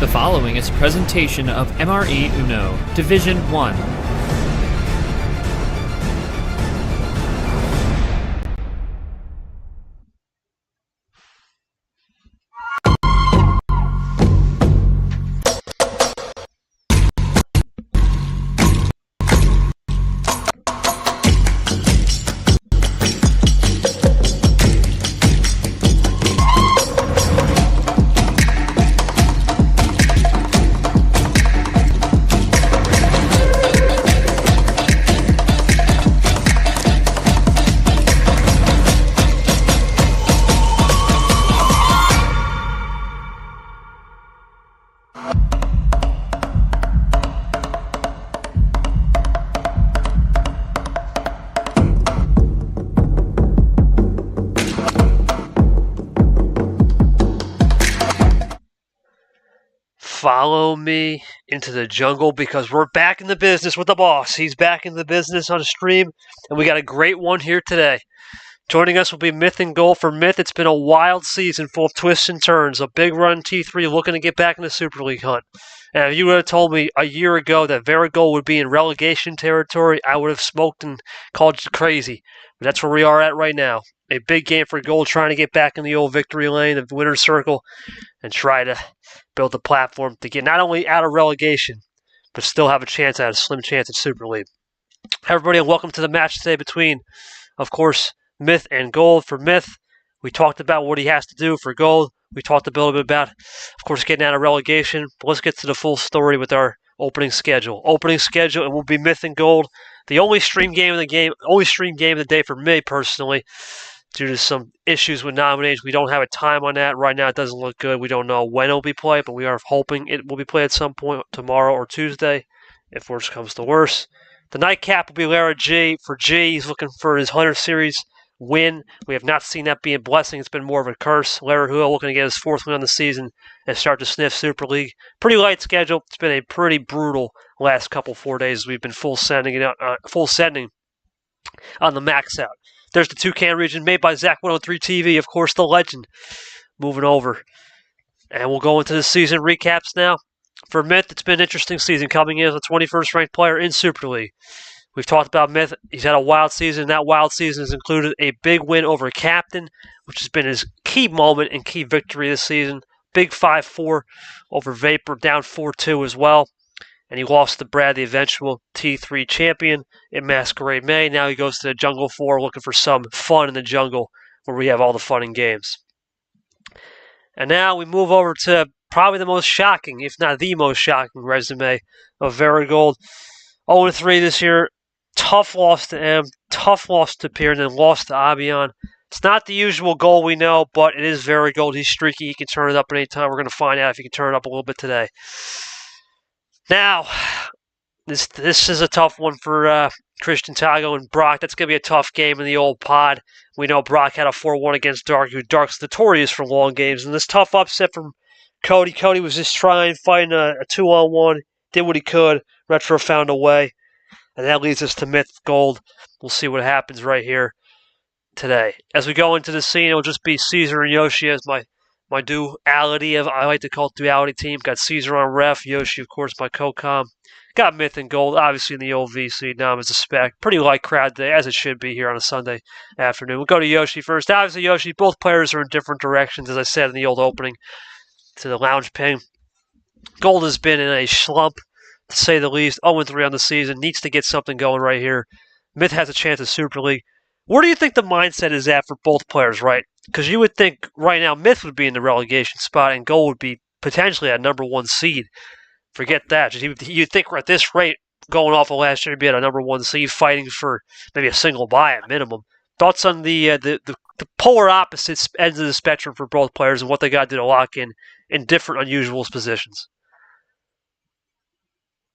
The following is a presentation of MRE Uno, Division 1. Follow me into the jungle because we're back in the business with the boss. He's back in the business on a stream, and we got a great one here today. Joining us will be Myth and Gold. For Myth, it's been a wild season full of twists and turns. A big run T3 looking to get back in the Super League hunt. And if you would have told me a year ago that Varigold would be in relegation territory, I would have smoked and called you crazy. But that's where we are at right now. A big game for Gold, trying to get back in the old victory lane of the winner's circle and try to build a platform to get not only out of relegation, but still have a slim chance at Super League. Everybody, and welcome to the match today between, of course, Myth and Gold. For Myth, we talked about what he has to do. For Gold, we talked a little bit about, of course, getting out of relegation. But let's get to the full story with our opening schedule. It will be Myth and Gold. The only stream game of the day for me personally. Due to some issues with nominations, we don't have a time on that. Right now, it doesn't look good. We don't know when it will be played, but we are hoping it will be played at some point tomorrow or Tuesday, if worse comes to worse. The nightcap will be Lara G. For G, he's looking for his 100 Series win. We have not seen that be a blessing. It's been more of a curse. Lara Hua looking to get his fourth win on the season and start to sniff Super League. Pretty light schedule. It's been a pretty brutal last 4 days. We've been full sending on the max out. There's the TOUCAN region made by Zach103 TV, of course, the legend. Moving over. And we'll go into the season recaps now. For Myth, it's been an interesting season coming in as a 21st ranked player in Super League. We've talked about Myth. He's had a wild season, and that wild season has included a big win over Captain, which has been his key moment and key victory this season. Big 5-4 over Vapor, down 4-2 as well. And he lost to Brad, the eventual T3 champion in Masquerade May. Now he goes to the Jungle 4 looking for some fun in the jungle where we have all the fun and games. And now we move over to probably the most shocking, if not the most shocking resume of Varigold. 0-3 this year. Tough loss to M, tough loss to Pier, and then lost to Abion. It's not the usual goal we know, but it is Varigold. He's streaky. He can turn it up at any time. We're going to find out if he can turn it up a little bit today. Now, this is a tough one for Christian Tago and Brock. That's going to be a tough game in the old pod. We know Brock had a 4-1 against Dark, who Dark's notorious for long games. And this tough upset from Cody. Cody was just fighting a 2-on-1, did what he could. Retro found a way. And that leads us to Myth Gold. We'll see what happens right here today. As we go into the scene, it'll just be Caesar and Yoshi as my duality I like to call it duality team. Got Caesar on ref, Yoshi, of course, my co-com. Got Myth and Gold, obviously in the old VC. Now I'm as a spec. Pretty light crowd today, as it should be here on a Sunday afternoon. We'll go to Yoshi first. Obviously, Yoshi, both players are in different directions, as I said in the old opening to the lounge ping. Gold has been in a slump, to say the least. 0-3 on the season. Needs to get something going right here. Myth has a chance at Super League. Where do you think the mindset is at for both players, right? Because you would think right now Myth would be in the relegation spot and Gold would be potentially at number 1 seed. Forget that. You'd think at this rate, going off of last year, he'd be at a number 1 seed fighting for maybe a single bye at minimum. Thoughts on the polar opposite ends of the spectrum for both players and what they got to do to lock in different unusual positions?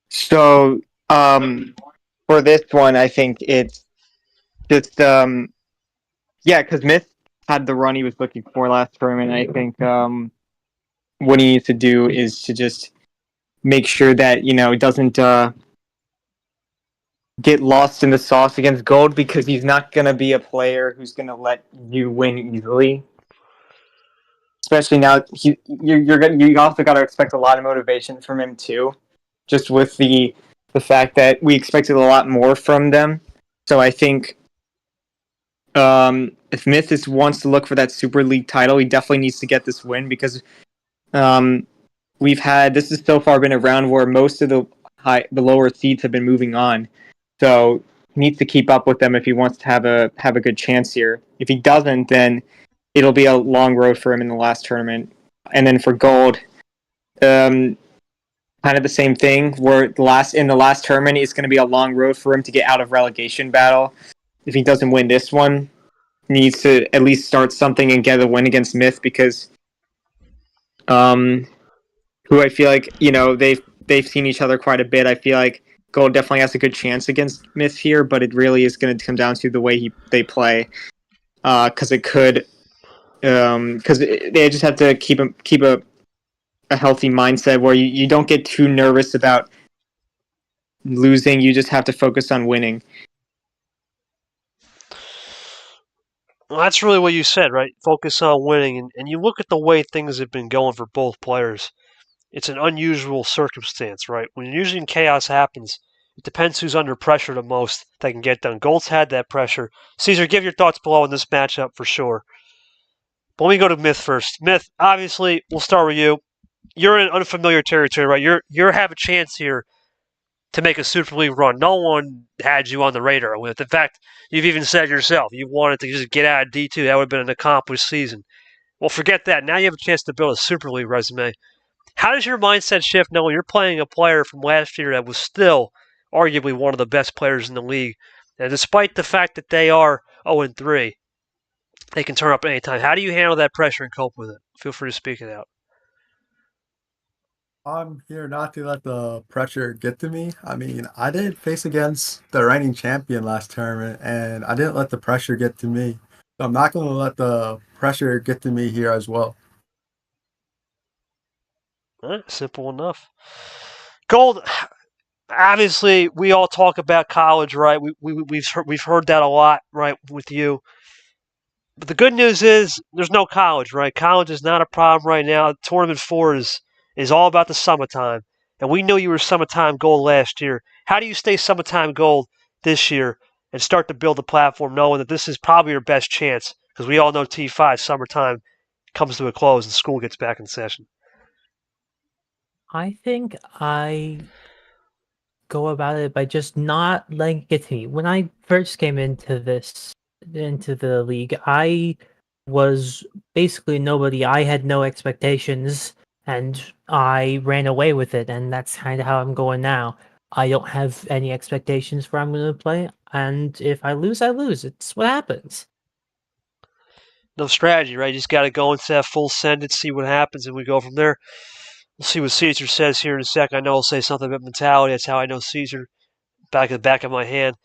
So, for this one, I think it's just, because Myth had the run he was looking for last tournament. I think what he needs to do is to just make sure that, it doesn't get lost in the sauce against Gold, because he's not going to be a player who's going to let you win easily. especially now you also got to expect a lot of motivation from him too, just with the fact that we expected a lot more from them. So I think if Mythos wants to look for that Super League title, he definitely needs to get this win because this has so far been a round where most of the lower seeds have been moving on. So he needs to keep up with them if he wants to have a good chance here. If he doesn't, then it'll be a long road for him in the last tournament. And then for gold, kind of the same thing. Where in the last tournament, it's going to be a long road for him to get out of relegation battle. If he doesn't win this one, he needs to at least start something and get a win against Myth because, who I feel like they've seen each other quite a bit. I feel like Gold definitely has a good chance against Myth here, but it really is going to come down to the way they play, because it could. Because they just have to keep a healthy mindset where you don't get too nervous about losing. You just have to focus on winning. Well, that's really what you said, right? Focus on winning. And you look at the way things have been going for both players. It's an unusual circumstance, right? When usually chaos happens, it depends who's under pressure the most that can get done. Gold's had that pressure. Caesar, give your thoughts below on this matchup for sure. But let me go to Myth first. Myth, obviously, we'll start with you. You're in unfamiliar territory, right? You have a chance here to make a Super League run. No one had you on the radar with. In fact, you've even said yourself you wanted to just get out of D2. That would have been an accomplished season. Well, forget that. Now you have a chance to build a Super League resume. How does your mindset shift knowing you're playing a player from last year that was still arguably one of the best players in the league? And despite the fact that they are 0-3, they can turn up at any time. How do you handle that pressure and cope with it? Feel free to speak it out. I'm here not to let the pressure get to me. I mean, I did face against the reigning champion last tournament, and I didn't let the pressure get to me. So I'm not going to let the pressure get to me here as well. Simple enough. Gold, obviously, we all talk about college, right? We've heard that a lot, right, with you. But the good news is there's no college, right? College is not a problem right now. Tournament 4 is all about the summertime. And we knew you were summertime gold last year. How do you stay summertime gold this year and start to build the platform knowing that this is probably your best chance? Because we all know T5 summertime comes to a close and school gets back in session. I think I go about it by just not letting it get to me. When I first came into the league, I was basically nobody. I had no expectations, and I ran away with it, and that's kind of how I'm going now. I don't have any expectations for how I'm going to play, and if I lose, I lose. It's what happens. No strategy, right? You just got to go into that full sentence, see what happens, and we go from there. We'll see what Caesar says here in a sec. I know he'll say something about mentality. That's how I know Caesar. Back at the back of my hand.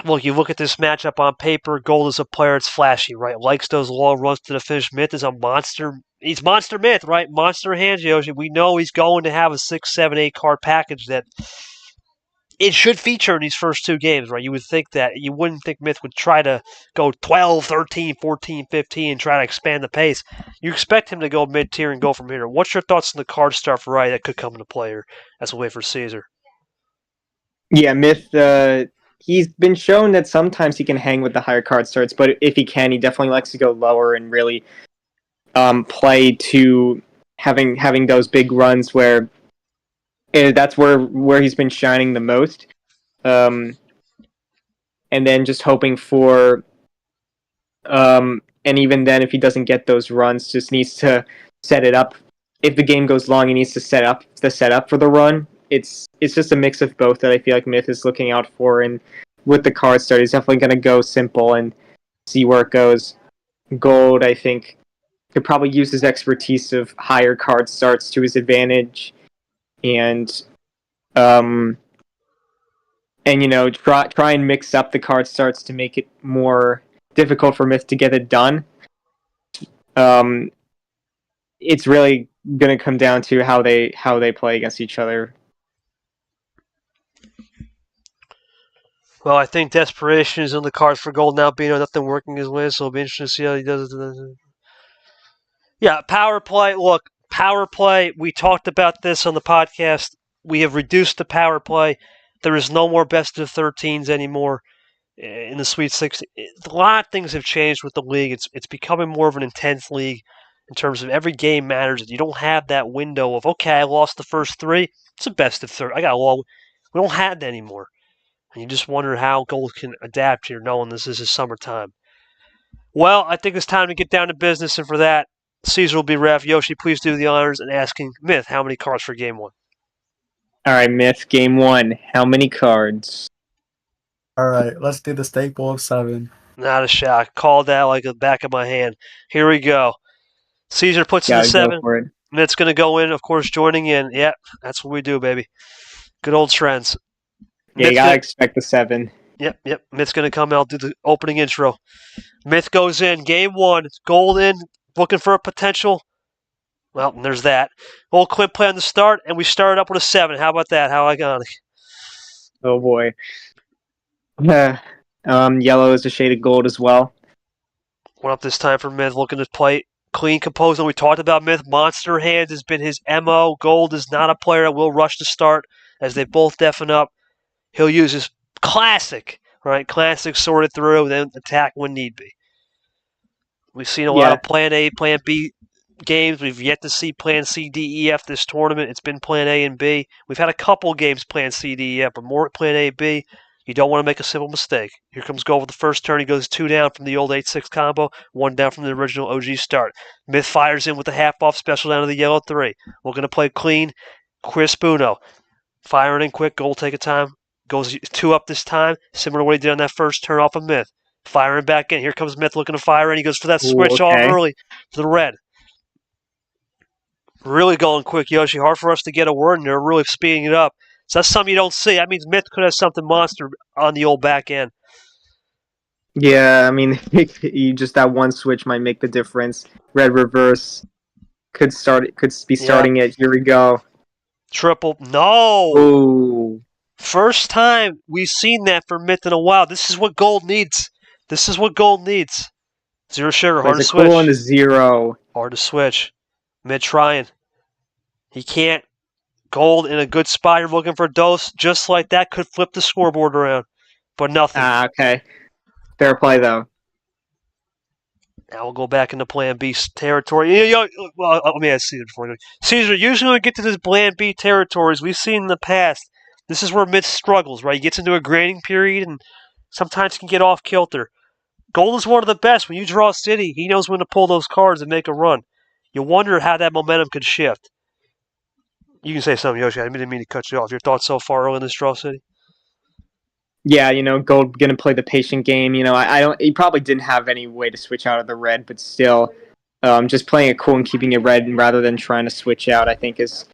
Look, you look at this matchup on paper. Gold is a player that's flashy, right? Likes those long runs to the finish. Myth is a monster. He's monster Myth, right? Monster hands, Yoshi. We know he's going to have a 6, 7, 8 card package that it should feature in these first 2 games, right? You would think that. You wouldn't think Myth would try to go 12, 13, 14, 15 and try to expand the pace. You expect him to go mid-tier and go from here. What's your thoughts on the card start variety that could come into play here as we wait for Caesar? Yeah, Myth, he's been shown that sometimes he can hang with the higher card starts, but if he can, he definitely likes to go lower and really play to having those big runs where that's where he's been shining the most. And then just hoping for and even then, if he doesn't get those runs, just needs to set it up. If the game goes long, he needs to set up for the run. It's just a mix of both that I feel like Myth is looking out for, and with the card start, he's definitely going to go simple and see where it goes. Gold, I think, could probably use his expertise of higher card starts to his advantage, and try and mix up the card starts to make it more difficult for Myth to get it done. It's really going to come down to how they play against each other. Well, I think desperation is on the cards for Gold now, being nothing working his way, so it'll be interesting to see how he does it. Yeah, power play. Look, power play. We talked about this on the podcast. We have reduced the power play. There is no more best of 13s anymore in the Sweet 16. A lot of things have changed with the league. It's becoming more of an intense league in terms of every game matters. You don't have that window of, okay, I lost the first three. It's a best of 30. I got a long. We don't have that anymore. And you just wonder how Gold can adapt here knowing this is his summertime. Well, I think it's time to get down to business, and for that, Caesar will be ref. Yoshi, please do the honors and asking Myth how many cards for game one. All right, Myth, game one. How many cards? All right, let's do the staple of 7. Not a shock. Called that like the back of my hand. Here we go. Caesar puts in the Gotta go 7. for it. Myth's going to go in, of course, joining in. Yep, that's what we do, baby. Good old trends. Yeah, you gotta expect the 7. Yep. Myth's going to come out, do the opening intro. Myth goes in. Game one. Gold in. Looking for a potential. Well, there's that. Old Clint play on the start, and we started up with a 7. How about that? How iconic. Oh boy. Yellow is a shade of gold as well. One up this time for Myth, looking to play clean, composed. And we talked about Myth. Monster Hands has been his MO. Gold is not a player that will rush to start, as they both deafen up. He'll use his classic, right? Classic sorted through, then attack when need be. We've seen a lot of Plan A, Plan B games. We've yet to see Plan C, D, E, F this tournament. It's been Plan A and B. We've had a couple games Plan C, D, E, F, but more Plan A, B. You don't want to make a simple mistake. Here comes Gold with the first turn. He goes 2 down from the old 8-6 combo, 1 down from the original OG start. Myth fires in with the half-off special down to the yellow 3. We're going to play clean, crisp Uno. Firing in quick, Gold take a time. Goes 2 up this time, similar to what he did on that first turn off of Myth. Firing back in. Here comes Myth looking to fire in. He goes for that switch off early to the red. Really going quick, Yoshi. Hard for us to get a word in there. Really speeding it up. So that's something you don't see. That means Myth could have something monster on the old back end. Yeah, I mean, that one switch might make the difference. Red reverse could be starting it. Here we go. Triple. No! Ooh. First time we've seen that for Myth in a while. This is what Gold needs. Zero sugar, hard to switch. Cool on the 0. Hard to switch. Myth trying. He can't. Gold in a good spot. You're looking for a dose. Just like that could flip the scoreboard around. But nothing. Okay. Fair play, though. Now we'll go back into Plan B territory. Well, let me ask Caesar before. Caesar, usually when we get to this Plan B territories, we've seen in the past, this is where Myth struggles, right? He gets into a grading period and sometimes can get off kilter. Gold is one of the best. When you draw City, he knows when to pull those cards and make a run. You wonder how that momentum could shift. You can say something, Yoshi. I didn't mean to cut you off. Your thoughts so far early in this draw, City? Yeah, Gold gonna play the patient game. He probably didn't have any way to switch out of the red, but still, just playing it cool and keeping it red rather than trying to switch out, I think is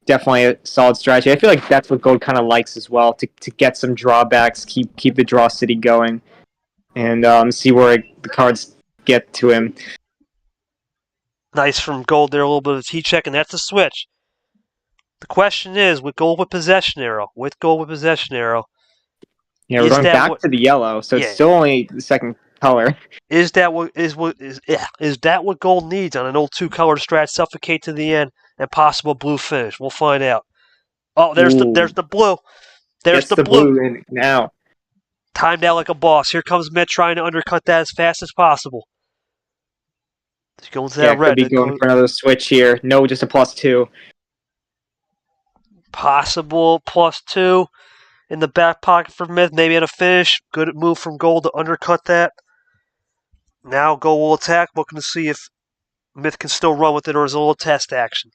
definitely a solid strategy. I feel like that's what Gold kind of likes as well, to get some drawbacks, keep the draw city going, and see where the cards get to him. Nice from Gold there, a little bit of a T-check, and that's a switch. The question is, with Gold with Possession Arrow, yeah, we're going back to the yellow, so it's still only the second color. Is that what Gold needs on an old 2-color strat? Suffocate to the end and possible blue finish. We'll find out. Oh, there's the blue. There's the blue in now. Timed out like a boss. Here comes Myth trying to undercut that as fast as possible. He's going to that red. Could be going for another switch here. No, just a +2. Possible +2 in the back pocket for Myth. Maybe at a finish. Good move from Gold to undercut that. Now Gold will attack, looking to see if Myth can still run with it or is a little test action.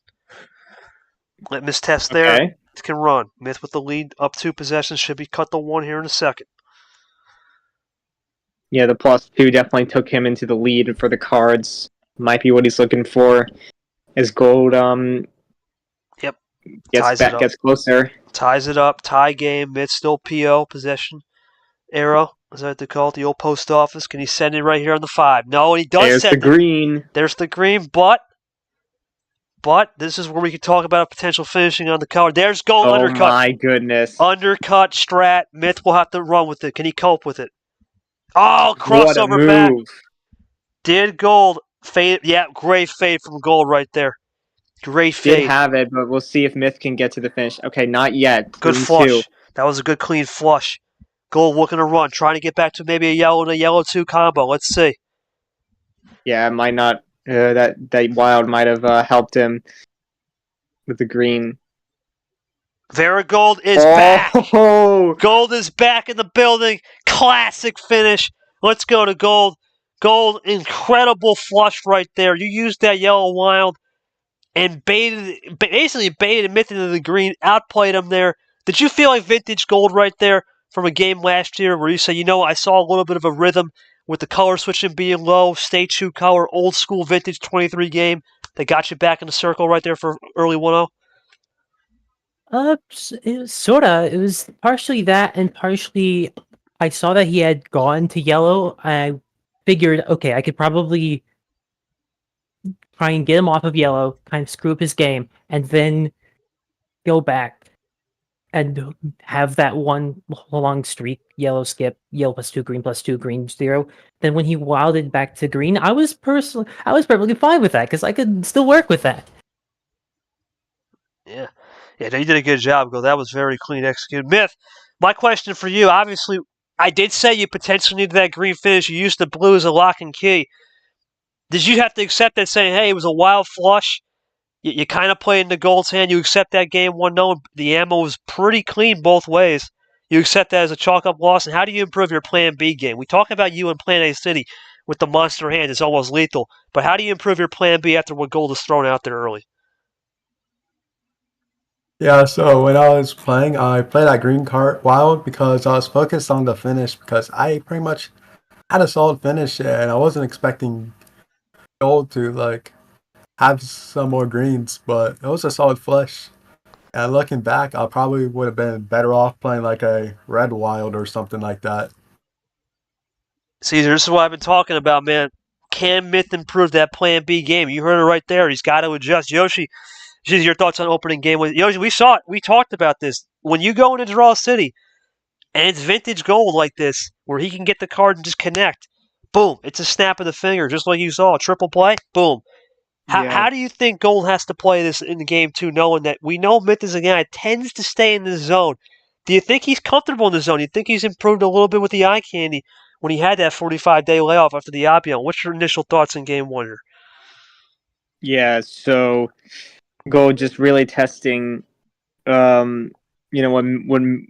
Let Myth test there. Okay. It can run. Myth with the lead up 2 possessions. Should be cut to 1 here in a second. Yeah, the +2 definitely took him into the lead for the cards. Might be what he's looking for. As Gold gets closer. Ties it up. Tie game. Myth still PO. Possession arrow. Is that what they call it? The old post office. Can he send it right here on the 5? No, he does send it. There's the green, but this is where we can talk about a potential finishing on the color. There's Gold undercut. Oh my goodness. Undercut strat. Myth will have to run with it. Can he cope with it? Oh, crossover back. Did Gold Fade, yeah, great fade from Gold right there. Great Did fade. have it, but we'll see if Myth can get to the finish. Okay, not yet. Good Green flush. 2. That was a good clean flush. Gold looking to run, trying to get back to maybe a yellow and a yellow 2 combo. Let's see. Yeah, it might not. That wild might have helped him with the green. Gold is back. Oh, Gold is back in the building. Classic finish. Let's go to Gold. Gold, incredible flush right there. You used that yellow wild and basically baited Myth into the green, outplayed him there. Did you feel like vintage Gold right there from a game last year where you say, I saw a little bit of a rhythm with the color switching being low, stay true color, old school vintage 23 game that got you back in the circle right there for early 1-0? It was sorta. It was partially that, and partially I saw that he had gone to yellow. I figured, okay, I could probably try and get him off of yellow, kind of screw up his game, and then go back and have that one long streak, yellow skip, yellow plus two, green 0. Then when he wilded back to green, I was perfectly fine with that because I could still work with that. Yeah. Yeah, you did a good job, Go. That was very clean executed. Myth, my question for you, obviously, I did say you potentially needed that green finish. You used the blue as a lock and key. Did you have to accept that saying, hey, it was a wild flush? You kind of played in the Gold's hand. You accept that game 1-0. The ammo was pretty clean both ways. You accept that as a chalk-up loss. And how do you improve your Plan B game? We talk about you in Plan A City with the monster hand. It's almost lethal. But how do you improve your Plan B after what Gold is thrown out there early? Yeah, so when I was playing, I played that green card wild because I was focused on the finish because I pretty much had a solid finish and I wasn't expecting Gold to have some more greens, but it was a solid flush. And looking back, I probably would have been better off playing like a red wild or something like that. Caesar, this is what I've been talking about, man. Can Myth improve that Plan B game? You heard it right there. He's got to adjust. Yoshi, your thoughts on opening game? Yoshi, we saw it. We talked about this. When you go into Draw City and it's vintage Gold like this, where he can get the card and just connect, boom, it's a snap of the finger, just like you saw. Triple play, boom. How do you think Gold has to play this in the game 2, knowing that we know Myth is a guy that tends to stay in the zone? Do you think he's comfortable in the zone? Do you think he's improved a little bit with the eye candy when he had that 45-day layoff after the Oppion? What's your initial thoughts in game 1 here? Yeah, so Gold just really testing, when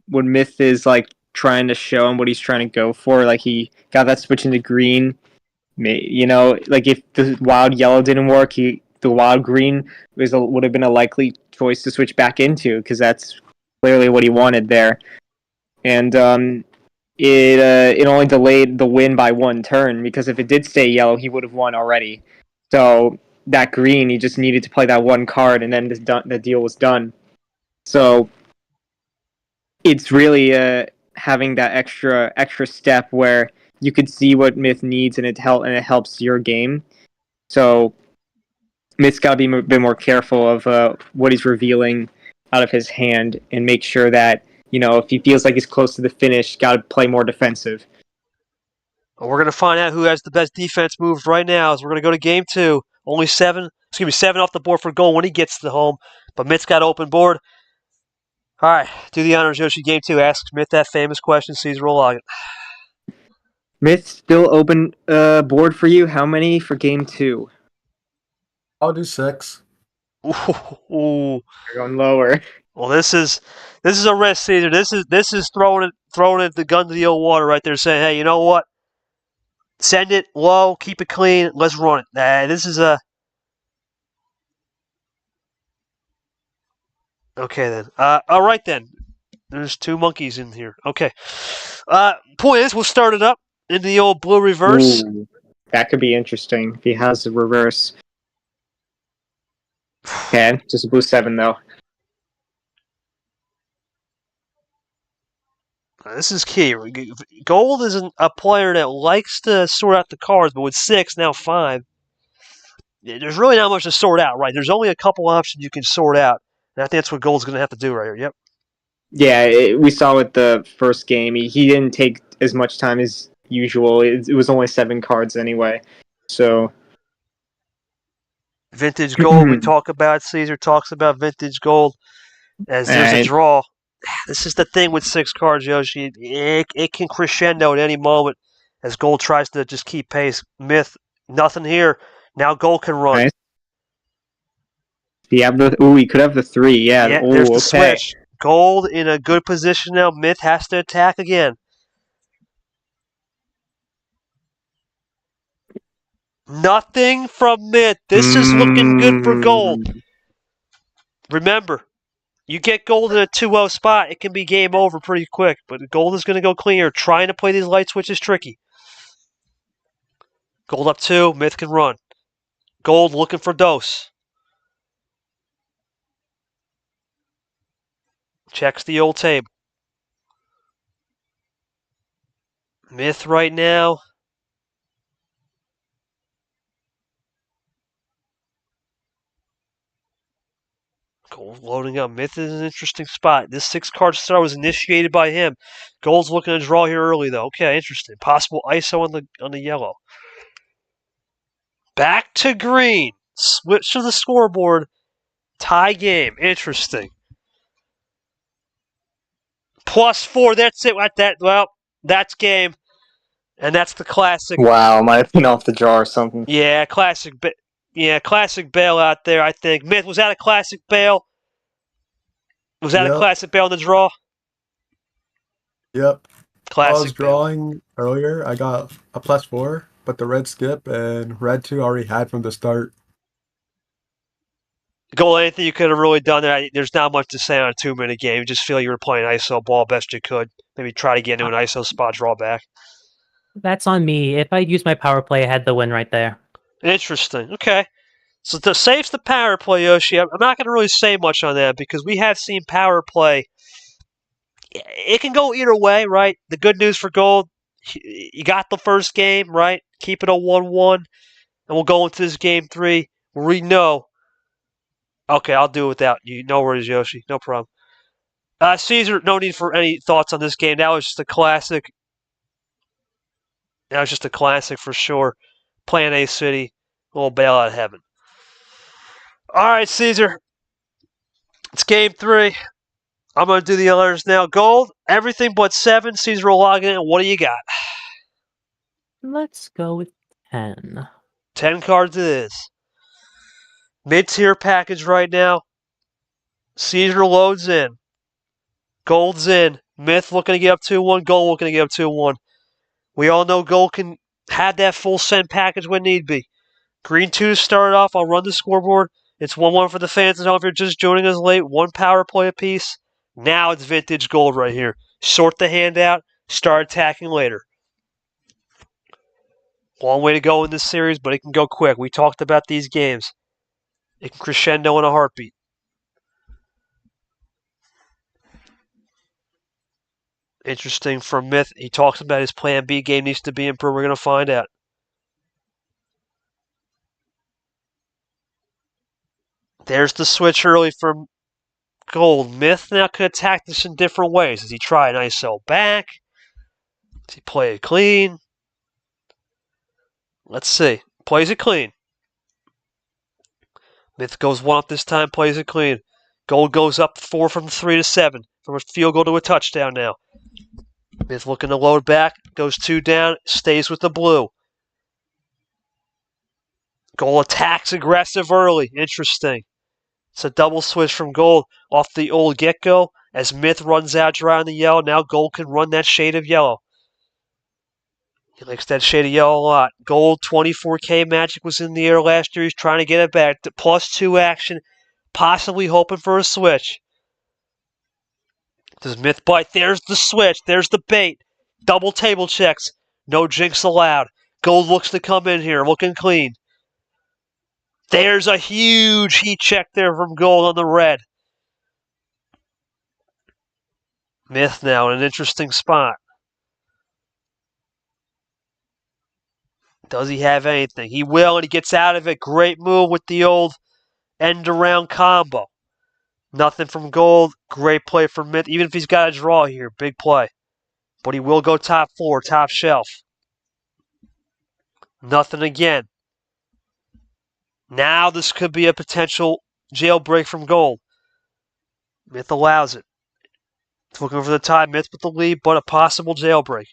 Myth is trying to show him what he's trying to go for, he got that switch into green. If the wild yellow didn't work, the wild green would have been a likely choice to switch back into because that's clearly what he wanted there. And it only delayed the win by 1 turn because if it did stay yellow, he would have won already. So that green, he just needed to play that 1 card, and then the deal was done. So it's really having that extra step where you could see what Myth needs, and it helps your game. So Myth's got to be a bit more careful of what he's revealing out of his hand, and make sure that if he feels like he's close to the finish, got to play more defensive. Well, we're going to find out who has the best defense moves right now. As we're going to go to game 2. Only 7 off the board for Gold when he gets to the home, but Myth's got open board. All right, do the honors, Yoshi. Game 2. Ask Myth that famous question. Caesar will log it. Myth still open board for you. How many for game 2? I'll do 6. Ooh. You're going lower. Well, this is a risk, Caesar. This is throwing it the gun to the old water right there, saying, hey, you know what? Send it low, keep it clean, let's run it. This is a okay then. All right then. There's 2 monkeys in here. Okay. Point is, we'll start it up in the old blue reverse. Ooh, that could be interesting if he has the reverse. Okay, just a blue 7 though. This is key. Gold is a player that likes to sort out the cards, but with 6, now 5, there's really not much to sort out, right? There's only a couple options you can sort out, and I think that's what Gold's going to have to do right here. Yep. Yeah, we saw with the first game, he didn't take as much time as usual. It was only 7 cards anyway, so Vintage gold, we talk about. Caesar talks about vintage gold as there's a Alright. draw. This is the thing with 6 cards, Yoshi. It can crescendo at any moment as gold tries to just keep pace. Myth, nothing here. Now gold can run. Nice. He could have the 3. Yeah. Yeah, Oh, there's the okay. switch. Gold in a good position now. Myth has to attack again. Nothing from Myth. This is looking good for gold. Remember, you get gold in a 2-0 spot, it can be game over pretty quick. But gold is going to go clear. Trying to play these light switches tricky. Gold up 2. Myth can run. Gold looking for dose. Checks the old table. Myth right now. Gold loading up. Myth is an interesting spot. This 6-card start was initiated by him. Gold's looking to draw here early, though. Okay, interesting. Possible ISO on the yellow. Back to green. Switch to the scoreboard. Tie game. Interesting. +4. That's it. That's game. And that's the classic. Wow, might have been off the draw or something. Yeah, classic bail out there, I think. Myth, was that a classic bail? Was that a classic bail in the draw? Yep. Classic I was drawing earlier. I got a +4, but the red skip and red 2 already had from the start. Goal, anything you could have really done there. There's not much to say on a 2-minute game. You just feel you were playing ISO ball best you could. Maybe try to get into an ISO spot, draw back. That's on me. If I used my power play, I had the win right there. Interesting. Okay. So to save the power play, Yoshi, I'm not going to really say much on that because we have seen power play. It can go either way, right? The good news for gold, you got the first game, right? Keep it a 1-1, and we'll go into this game 3 where we know. Okay, I'll do it without you. No worries, Yoshi. No problem. Caesar, no need for any thoughts on this game. That was just a classic. That was just a classic for sure. Plan A City, a little bailout of heaven. All right, Caesar. It's game 3. I'm going to do the others now. Gold, everything but 7. Caesar will log in. What do you got? Let's go with 10. 10 cards it is. Mid-tier package right now. Caesar loads in. Gold's in. Myth looking to get up 2-1. Gold looking to get up 2-1. We all know Gold can have that full send package when need be. Green 2 to start off. I'll run the scoreboard. It's 1-1 for the fans at home. If you're just joining us late, 1 power play apiece. Now it's vintage gold right here. Sort the hand out. Start attacking later. Long way to go in this series, but it can go quick. We talked about these games. It can crescendo in a heartbeat. Interesting from Myth. He talks about his plan B game needs to be improved. We're going to find out. There's the switch early from Gold. Myth now could attack this in different ways. Does he try an ISO back? Does he play it clean? Let's see. Plays it clean. Myth goes 1 up this time, plays it clean. Gold goes up 4 from 3 to 7. From a field goal to a touchdown now. Myth looking to load back. Goes 2 down. Stays with the blue. Gold attacks aggressive early. Interesting. It's a double switch from Gold off the old get-go. As Myth runs out dry on the yellow, now Gold can run that shade of yellow. He likes that shade of yellow a lot. Gold 24K Magic was in the air last year. He's trying to get it back. To +2 action, possibly hoping for a switch. Does Myth bite? There's the switch. There's the bait. Double table checks. No jinx allowed. Gold looks to come in here, looking clean. There's a huge heat check there from Gold on the red. Myth now in an interesting spot. Does he have anything? He will, and he gets out of it. Great move with the old end-around combo. Nothing from Gold. Great play from Myth. Even if he's got a draw here, big play. But he will go top 4, top shelf. Nothing again. Now this could be a potential jailbreak from Gold. Myth allows it. It's looking for the tie. Myth with the lead, but a possible jailbreak.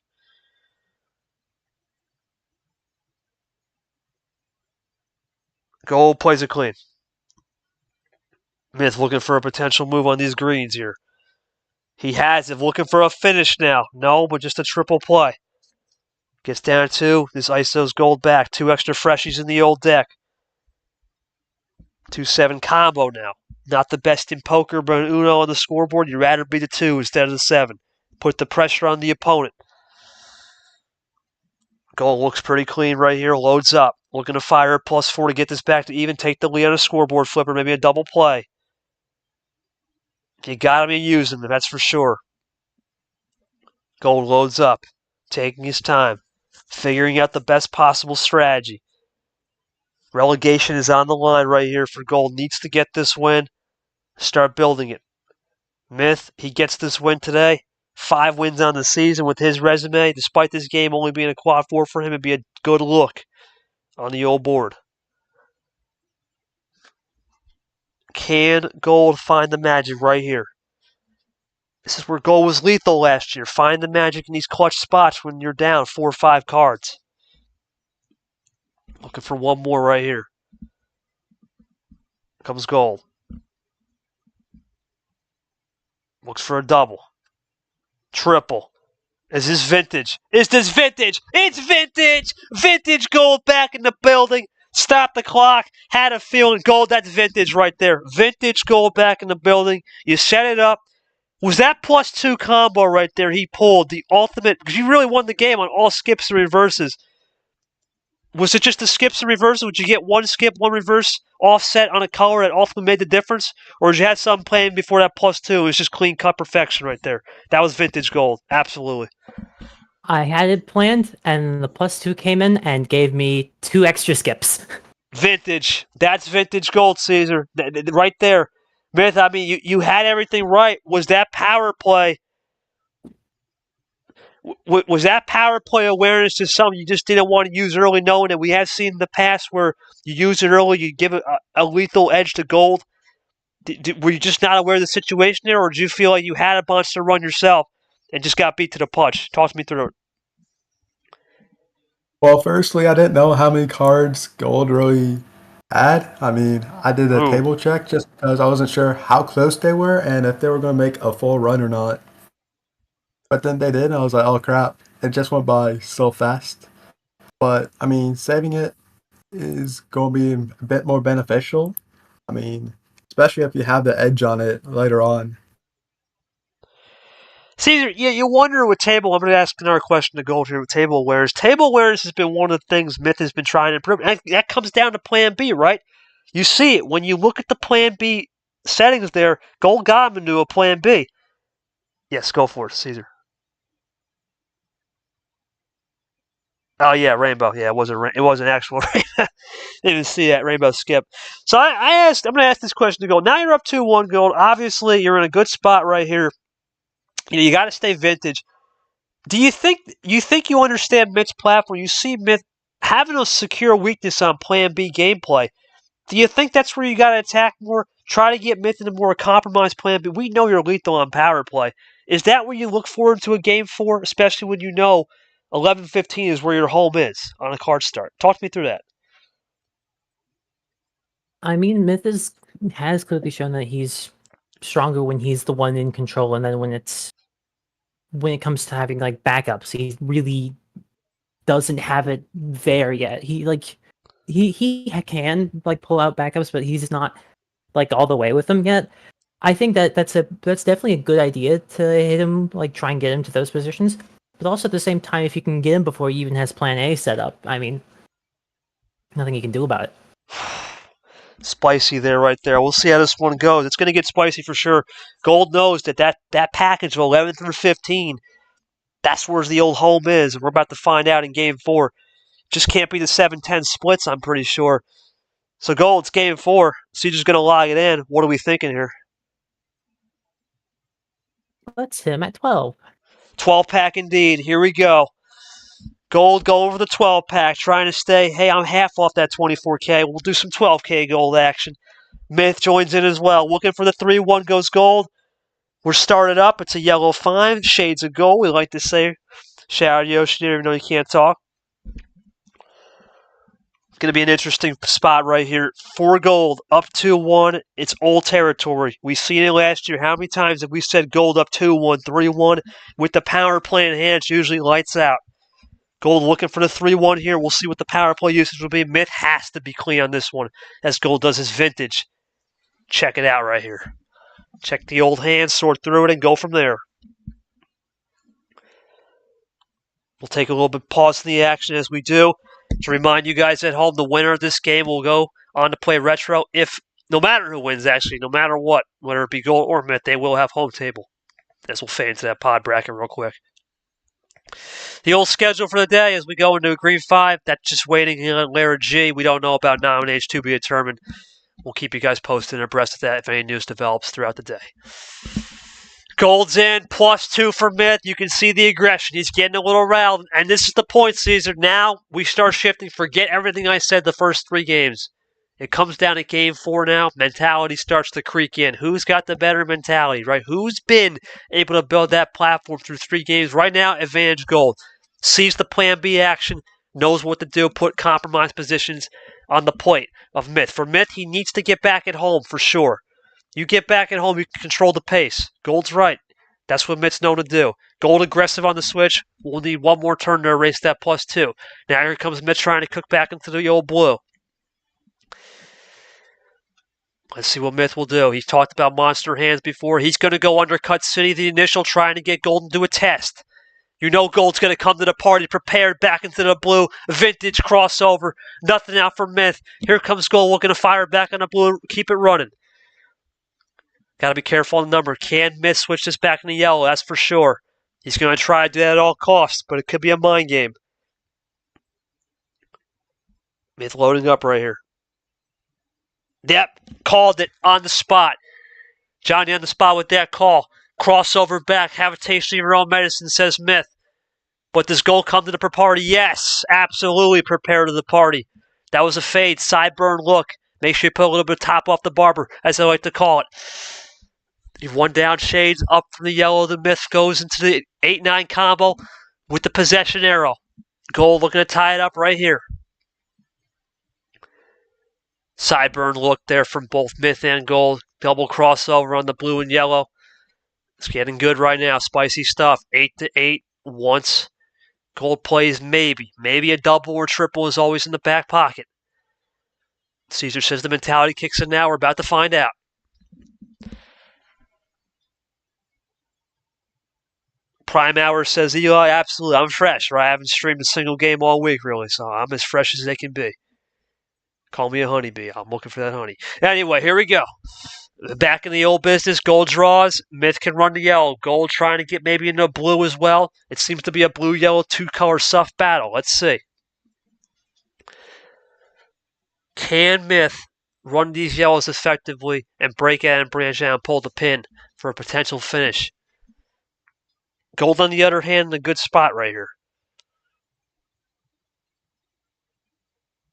Gold plays it clean. Myth looking for a potential move on these greens here. He has it. Looking for a finish now. No, but just a triple play. Gets down to 2. This ISO's Gold back. 2 extra freshies in the old deck. 2-7 combo now. Not the best in poker, but an Uno on the scoreboard. You'd rather be the 2 instead of the 7. Put the pressure on the opponent. Gold looks pretty clean right here. Loads up. Looking to fire a +4 to get this back to even. Take the lead on a scoreboard flipper. Maybe a double play. You got to use them, that's for sure. Gold loads up. Taking his time. Figuring out the best possible strategy. Relegation is on the line right here for Gold. Needs to get this win. Start building it. Myth, he gets this win today. 5 wins on the season with his resume. Despite this game only being a quad 4 for him, it'd be a good look on the old board. Can Gold find the magic right here? This is where Gold was lethal last year. Find the magic in these clutch spots when you're down 4 or 5 cards. Looking for one more right here. Comes Gold. Looks for a double. Triple. Is this vintage? Is this vintage? It's vintage! Vintage Gold back in the building. Stop the clock. Had a feeling. Gold, that's vintage right there. Vintage Gold back in the building. You set it up. Was that +2 combo right there he pulled? The ultimate, because you really won the game on all skips and reverses. Was it just the skips and reverses? Would you get one skip, one reverse offset on a color that ultimately made the difference? Or did you have something playing before that +2? It was just clean cut perfection right there. That was vintage Gold. Absolutely. I had it planned, and the +2 came in and gave me 2 extra skips. Vintage. That's vintage Gold, Caesar. Right there. Myth, I mean, you had everything right. Was that power play? Was that power play awareness just something you just didn't want to use early, knowing that we have seen in the past where you use it early, you give it a lethal edge to Gold? Were you just not aware of the situation there, or did you feel like you had a bunch to run yourself and just got beat to the punch? Talk to me through it. Well, firstly, I didn't know how many cards Gold really had. I mean, I did a table check just because I wasn't sure how close they were and if they were going to make a full run or not. But then they did, and I was like, oh crap, it just went by so fast. But, I mean, saving it is going to be a bit more beneficial. I mean, especially if you have the edge on it later on. Caesar, yeah, you wonder with table. I'm going to ask another question to Gold here with table awareness. Table awareness has been one of the things Myth has been trying to improve. And that comes down to Plan B, right? You see it when you look at the Plan B settings there. Gold got him into a Plan B. Yes, go for it, Caesar. Oh yeah, rainbow. Yeah, it wasn't actual rainbow. Didn't see that rainbow skip. So I'm going to ask this question to Gold. Now you're up 2-1, Gold. Obviously, you're in a good spot right here. You got to stay vintage. Do you think you understand Myth's platform? You see Myth having a secure weakness on Plan B gameplay. Do you think that's where you got to attack more? Try to get Myth into more compromised Plan B. We know you're lethal on power play. Is that where you look forward to a game 4, especially when you know 11-15 is where your home is on a card start? Talk to me through that. I mean, Myth has clearly shown that he's stronger when he's the one in control, and then when it comes to having like backups, he really doesn't have it there yet. He can like pull out backups, but he's not like all the way with them yet. I think that's definitely a good idea to hit him, like try and get him to those positions. But also at the same time, if you can get him before he even has Plan A set up, I mean, nothing you can do about it. Spicy there, right there. We'll see how this one goes. It's going to get spicy for sure. Gold knows that package of 11 through 15, that's where the old home is. We're about to find out in Game 4. Just can't be the 7-10 splits, I'm pretty sure. So Gold, it's Game 4. Caesar's going to log it in. What are we thinking here? Let's hit him at 12. 12 pack indeed. Here we go. Gold go over the 12 pack, trying to stay, hey, I'm half off that 24K. We'll do some 12K gold action. Myth joins in as well. Looking for the 3-1 goes gold. We're started up. It's a yellow 5. Shades of gold, we like to say. Shout out Yoshi, even though you can't talk. It's going to be an interesting spot right here. 4 gold, up 2-1. It's old territory. We've seen it last year. How many times have we said gold up 2-1, 3-1? With the power play in hand, it's usually lights out. Gold looking for the 3-1 here. We'll see what the power play usage will be. Myth has to be clean on this one, as Gold does his vintage. Check it out right here. Check the old hand, sort through it, and go from there. We'll take a little bit pause in the action as we do. To remind you guys at home, the winner of this game will go on to play Retro. If, no matter who wins, actually, no matter what, whether it be Gold or Myth, they will have home table. As we'll fade into that pod bracket real quick. The old schedule for the day as we go into a Green 5. That's just waiting on Lara G. We don't know about nominations to be determined. We'll keep you guys posted and abreast of that if any news develops throughout the day. Gold's in, +2 for Myth. You can see the aggression. He's getting a little riled. And this is the point, Caesar. Now we start shifting. Forget everything I said the first 3 games. It comes down to game 4 now. Mentality starts to creak in. Who's got the better mentality, right? Who's been able to build that platform through 3 games? Right now, advantage Gold. Sees the plan B action, knows what to do, put compromise positions on the plate of Myth. For Myth, he needs to get back at home for sure. You get back at home, you can control the pace. Gold's right. That's what Myth's known to do. Gold aggressive on the switch. We'll need one more turn to erase that +2. Now here comes Myth trying to cook back into the old blue. Let's see what Myth will do. He's talked about monster hands before. He's going to go undercut City, the initial, trying to get Gold to do a test. You know Gold's going to come to the party prepared back into the blue. Vintage crossover. Nothing out for Myth. Here comes Gold looking to fire back on the blue. Keep it running. Got to be careful on the number. Can Myth switch this back into yellow? That's for sure. He's going to try to do that at all costs, but it could be a mind game. Myth loading up right here. Yep, called it on the spot. Johnny on the spot with that call. Crossover back, have a taste of your own medicine, says Myth. But does Gold come to the party? Yes, absolutely prepare to the party. That was a fade, sideburn look. Make sure you put a little bit of top off the barber, as I like to call it. You've one down shades, up from the yellow. The Myth goes into the 8-9 combo with the possession arrow. Gold looking to tie it up right here. Sideburn look there from both Myth and Gold. Double crossover on the blue and yellow. It's getting good right now. Spicy stuff. 8-8 once. Gold plays maybe. Maybe a double or triple is always in the back pocket. Caesar says the mentality kicks in now. We're about to find out. Prime Hour says, Eli, absolutely. I'm fresh, right? I haven't streamed a single game all week, really, so I'm as fresh as they can be. Call me a honeybee. I'm looking for that honey. Anyway, here we go. Back in the old business, Gold draws. Myth can run to yellow. Gold trying to get maybe into blue as well. It seems to be a blue-yellow two-color soft battle. Let's see. Can Myth run these yellows effectively and break out and branch out and pull the pin for a potential finish? Gold, on the other hand, in a good spot right here.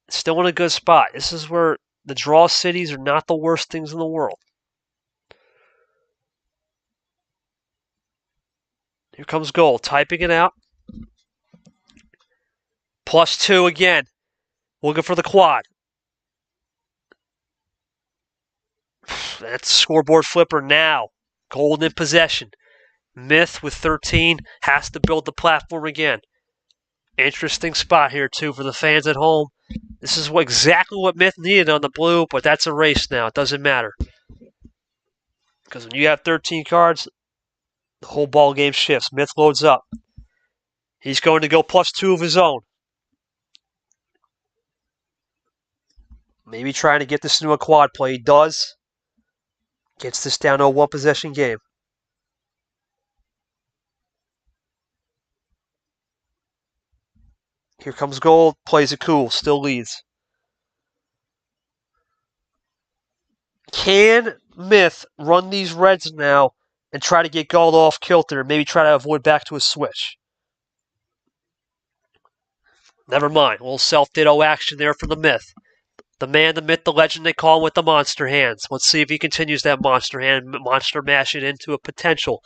Still in a good spot. This is where the draw cities are not the worst things in the world. Here comes Gold, typing it out. +2 again. Looking for the quad. That's scoreboard flipper now. Gold in possession. Myth with 13 has to build the platform again. Interesting spot here, too, for the fans at home. This is exactly what Myth needed on the blue, but that's a race now. It doesn't matter. Because when you have 13 cards, the whole ball game shifts. Myth loads up. He's going to go +2 of his own. Maybe trying to get this into a quad play. He does. Gets this down to a one-possession game. Here comes Gold. Plays it cool. Still leads. Can Myth run these reds now and try to get Gold off kilter? Maybe try to avoid back to a switch. Never mind. A little self-ditto action there from the Myth. The man, the myth, the legend, they call him with the monster hands. Let's see if he continues that monster hand, monster mash it into a potential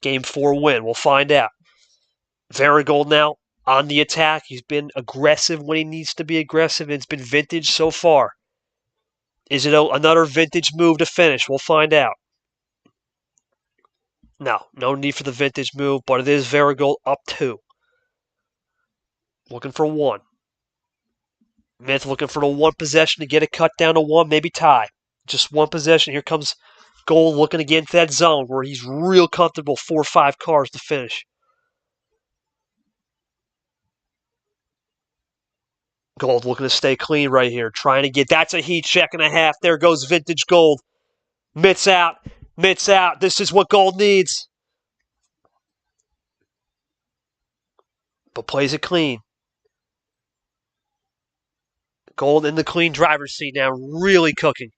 Game 4 win. We'll find out. Varigold now on the attack. He's been aggressive when he needs to be aggressive. It's been vintage so far. Is it another vintage move to finish? We'll find out. No need for the vintage move, but it is Varigold up 2. Looking for 1. Myth looking for the 1 possession to get it cut down to 1, maybe tie. Just 1 possession. Here comes Gold looking to get into that zone where he's real comfortable 4 or 5 cars to finish. Gold looking to stay clean right here. Trying to get, that's a heat check and a half. There goes vintage Gold. Mitts out. Mitts out. This is what Gold needs. But plays it clean. Gold in the clean driver's seat now, really cooking.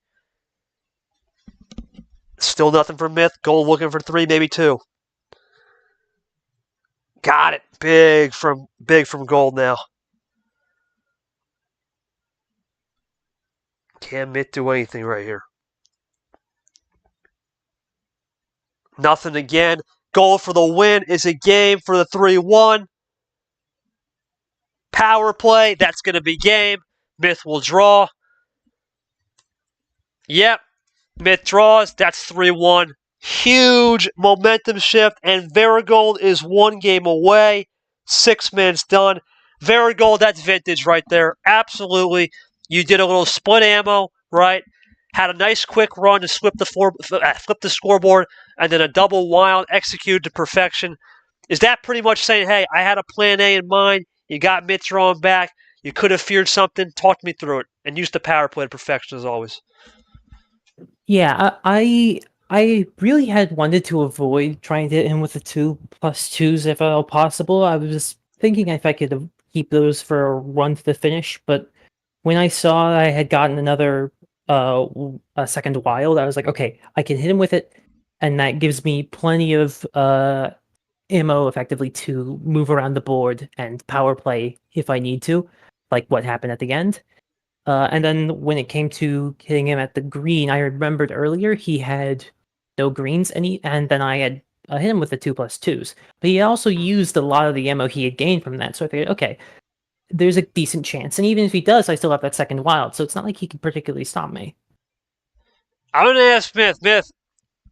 Still nothing for Myth. Gold looking for 3, maybe 2. Got it. Big from Gold now. Can't Myth do anything right here. Nothing again. Gold for the win. Is it game for the 3-1? Power play. That's going to be game. Myth will draw. Yep. Myth draws. That's 3-1. Huge momentum shift. And Varigold is 1 game away. 6 minutes done. Varigold, that's vintage right there. Absolutely. You did a little split ammo, right? Had a nice quick run to flip the scoreboard. And then a double wild executed to perfection. Is that pretty much saying, hey, I had a plan A in mind. You got Myth drawing back. You could have feared something. Talk me through it. And use the power play to perfection as always. Yeah, I really had wanted to avoid trying to hit him with the 2+2s if at all possible. I was thinking if I could keep those for a run to the finish, but when I saw I had gotten another a second wild, I was like, okay, I can hit him with it, and that gives me plenty of ammo effectively to move around the board and power play if I need to, like what happened at the end. And then when it came to hitting him at the green, I remembered earlier he had no greens, and then I had hit him with the 2+2s. But he also used a lot of the ammo he had gained from that, so I figured, okay, there's a decent chance. And even if he does, I still have that second wild, so it's not like he can particularly stop me. I'm going to ask Myth. Myth,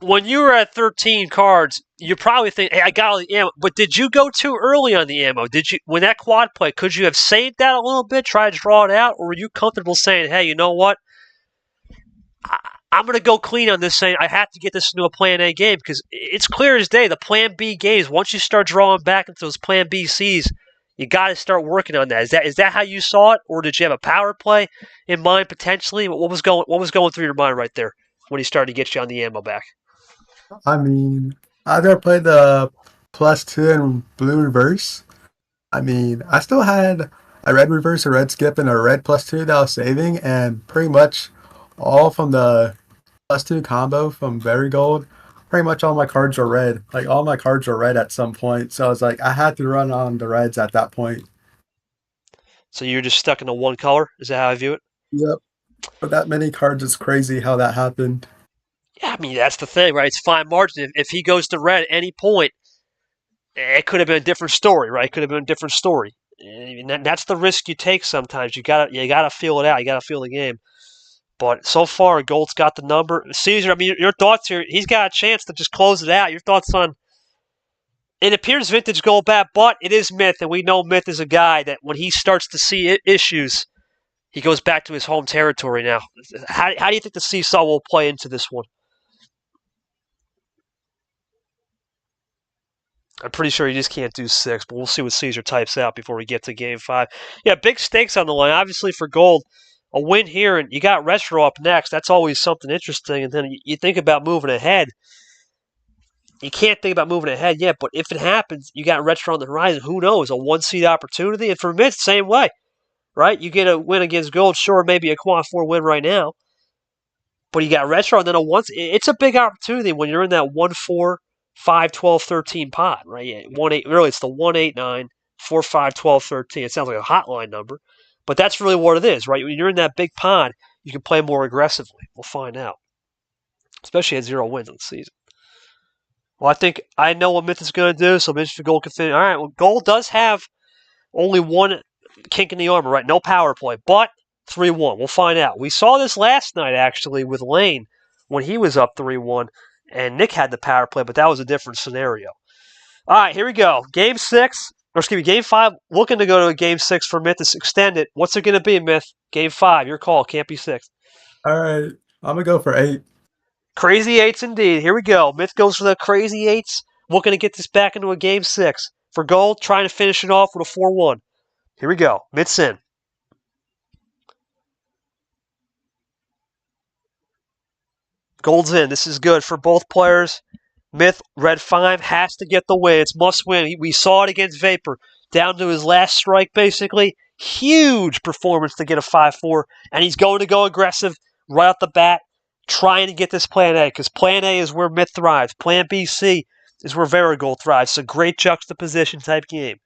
when you were at 13 cards, you probably think, hey, I got all the ammo. But did you go too early on the ammo? Did you, when that quad play, could you have saved that a little bit, try to draw it out? Or were you comfortable saying, hey, you know what? I'm going to go clean on this, saying I have to get this into a plan A game? Because it's clear as day, the plan B games, once you start drawing back into those plan B Cs, you got to start working on that. Is that how you saw it? Or did you have a power play in mind potentially? What was going through your mind right there when he started to get you on the ammo back? I mean, I never played the +2 and blue reverse. I mean, I still had a red reverse, a red skip, and a red +2 that I was saving, and pretty much all from the +2 combo from Varigold, pretty much all my cards are red. Like, all my cards are red at some point, so I was like, I had to run on the reds at that point. So you're just stuck in the one color? Is that how I view it? Yep. But that many cards is crazy how that happened. Yeah, I mean, that's the thing, right? It's fine margin. If he goes to red at any point, it could have been a different story, right? It could have been a different story. And that's the risk you take sometimes. You gotta feel it out. You gotta feel the game. But so far, Gold's got the number. Caesar, I mean, your thoughts here. He's got a chance to just close it out. Your thoughts on? It appears vintage Gold bad, but it is Myth, and we know Myth is a guy that when he starts to see issues, he goes back to his home territory now. How do you think the seesaw will play into this one? I'm pretty sure he just can't do 6, but we'll see what Caesar types out before we get to Game 5. Yeah, big stakes on the line, obviously, for Gold. A win here, and you got Retro up next. That's always something interesting. And then you think about moving ahead. You can't think about moving ahead yet, but if it happens, you got Retro on the horizon. Who knows? A 1-seed opportunity. And for Myth, same way, right? You get a win against Gold, sure, maybe a Quad 4 win right now. But you got Retro, and then it's a big opportunity when you're in that 1-4, 5, 12, 13 pot, right? 1-8, really, it's the 1-8-9, 451213. It sounds like a hotline number, but that's really what it is, right? When you're in that big pond, you can play more aggressively. We'll find out, especially at 0 wins on the season. Well, I think I know what Myth is going to do, so Myth for Gold can finish. All right, well, Gold does have only one kink in the armor, right? No power play, but 3-1. We'll find out. We saw this last night, actually, with Lane when he was up 3-1, and Nick had the power play, but that was a different scenario. All right, here we go. Game 6, or excuse me, Game 5, looking to go to a Game 6 for Myth to extend it. What's it going to be, Myth? Game 5, your call. Can't be 6. All right, I'm going to go for 8. Crazy 8s indeed. Here we go. Myth goes for the crazy 8s. Looking to get this back into a Game 6. For Gold, trying to finish it off with a 4-1. Here we go. Myth's in. Gold's in. This is good for both players. Myth, red 5, has to get the win. It's must win. We saw it against Vapor. Down to his last strike, basically. Huge performance to get a 5-4. And he's going to go aggressive right off the bat, trying to get this Plan A, because Plan A is where Myth thrives. Plan B, C is where Varigold thrives. It's a great juxtaposition type game.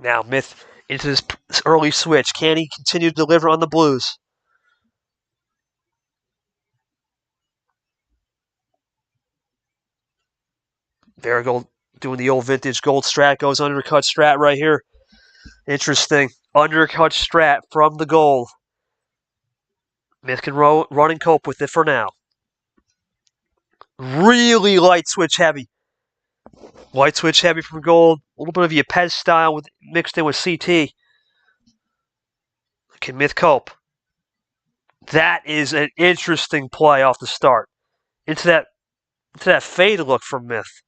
Now, Myth into this early switch. Can he continue to deliver on the blues? Varigold doing the old vintage gold strat. Goes undercut strat right here. Interesting. Undercut strat from the gold. Myth can run and cope with it for now. Really light switch heavy. Light switch heavy from gold. A little bit of Yepes style mixed in with CT. Can Myth cope? That is an interesting play off the start. Into that fade look from Myth.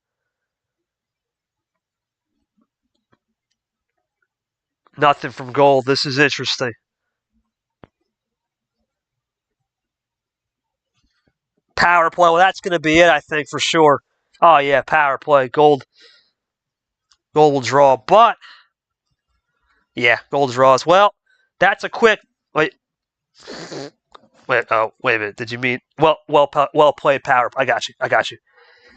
Nothing from Gold. This is interesting. Power play. Well, that's going to be it, I think, for sure. Oh, yeah, power play. Gold will draw. But, yeah, Gold draws. Well, that's a quick... Wait, wait a minute. Did you mean... Well played power. I got you.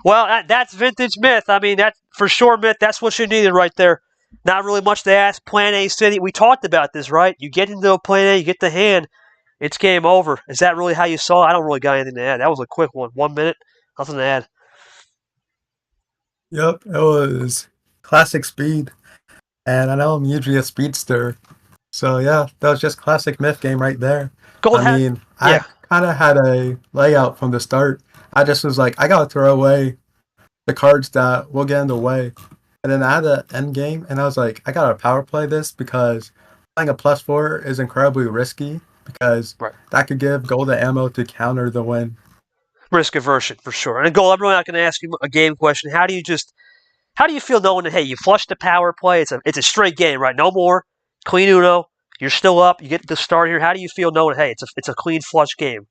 Well, that's vintage Myth. I mean, that's for sure, Myth. That's what you needed right there. Not really much to ask. Plan A City. We talked about this, right? You get into a Plan A, you get the hand, it's game over. Is that really how you saw it? I don't really got anything to add. That was a quick one. 1 minute. Nothing to add. Yep, it was classic speed. And I know I'm usually a speedster. So yeah, that was just classic Myth game right there. I kind of had a layout from the start. I just was like, I got to throw away the cards that will get in the way. And then I had an end game, and I was like, I got to power play this because playing a +4 is incredibly risky because that could give Gold the ammo to counter the win. Risk aversion, for sure. And Gold, I'm really not going to ask you a game question. How do you feel knowing that, hey, you flushed the power play, it's a straight game, right? No more. Clean Uno. You're still up. You get the start here. How do you feel knowing, hey, it's a clean flush game?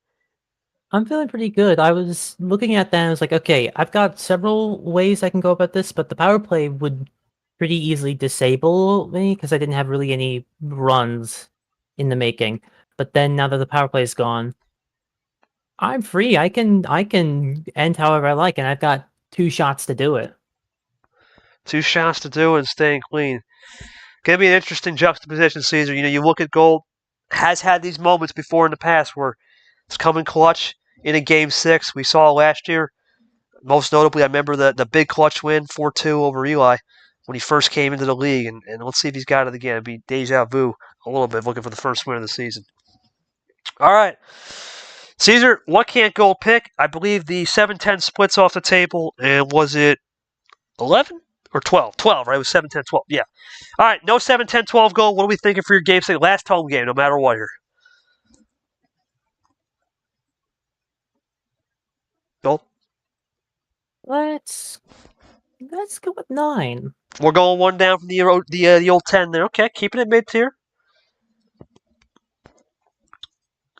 I'm feeling pretty good. I was looking at that and I was like, okay, I've got several ways I can go about this, but the power play would pretty easily disable me because I didn't have really any runs in the making. But then now that the power play is gone, I'm free. I can end however I like, and I've got 2 shots to do it. 2 shots to do and staying clean. Gonna be an interesting juxtaposition, Caesar. You know, you look at Gold, has had these moments before in the past where it's coming clutch in a Game 6. We saw last year. Most notably, I remember the big clutch win, 4-2 over Eli, when he first came into the league. And let's see if he's got it again. It'd be deja vu a little bit, looking for the first win of the season. All right. Caesar, what can't Gold pick? I believe the 7-10 splits off the table. And was it 11 or 12? 12, right? It was 7-10, 12. Yeah. All right. No 7-10, 12 Gold. What are we thinking for your Game 6? Last home game, no matter what here. Gold? Let's go with 9. We're going 1 down from the old 10 there. Okay, keeping it mid-tier.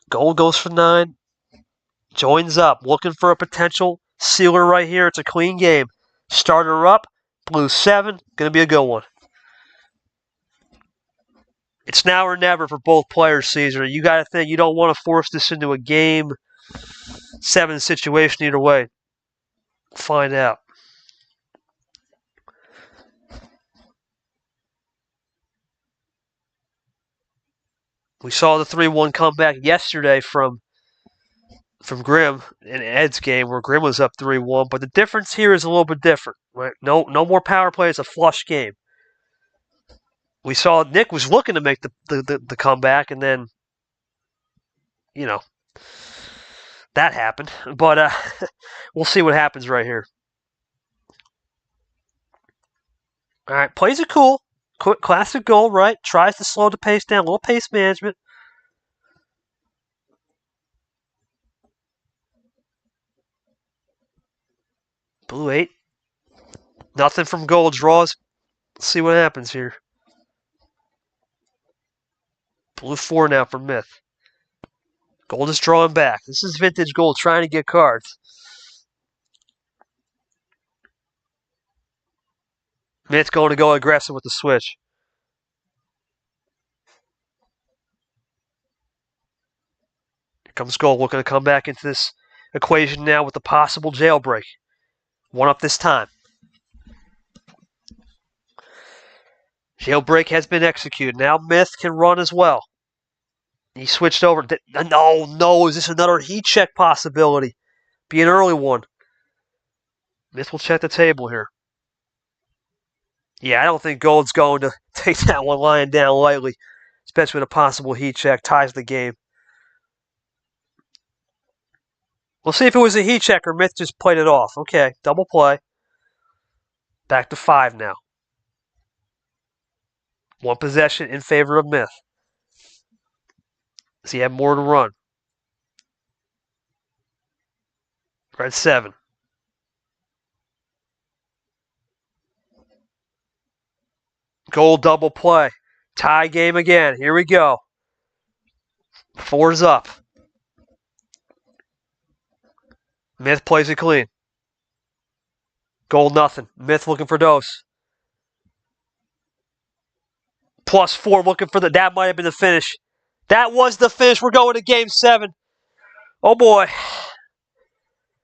Gold goes for 9. Joins up, looking for a potential sealer right here. It's a clean game. Starter up, blue 7. Going to be a good one. It's now or never for both players, Caesar. You got to think you don't want to force this into a Game 7 situation either way. Find out. We saw the 3-1 comeback yesterday from Grimm in Ed's game where Grimm was up 3-1, but the difference here is a little bit different. Right? No more power play. It's a flush game. We saw Nick was looking to make the comeback, and then, that happened. But we'll see what happens right here. All right, plays it cool. Classic goal, right? Tries to slow the pace down, a little pace management. Blue 8. Nothing from goal. Draws. Let's see what happens here. Blue 4 now for Myth. Gold is drawing back. This is vintage gold trying to get cards. Myth going to go aggressive with the switch. Here comes gold looking to come back into this equation now with the possible jailbreak. One up this time. Jailbreak has been executed. Now Myth can run as well. He switched over. No. Is this another heat check possibility? Be an early one. Myth will check the table here. Yeah, I don't think Gold's going to take that one lying down lightly, especially with a possible heat check. Ties the game. We'll see if it was a heat check or Myth just played it off. Okay, double play. Back to 5 now. One possession in favor of Myth. Does he have more to run? We're at 7. Gold double play. Tie game again. Here we go. 4's up. Myth plays it clean. Gold nothing. Myth looking for dose. +4 looking for that might have been the finish. That was the finish. We're going to game 7. Oh boy.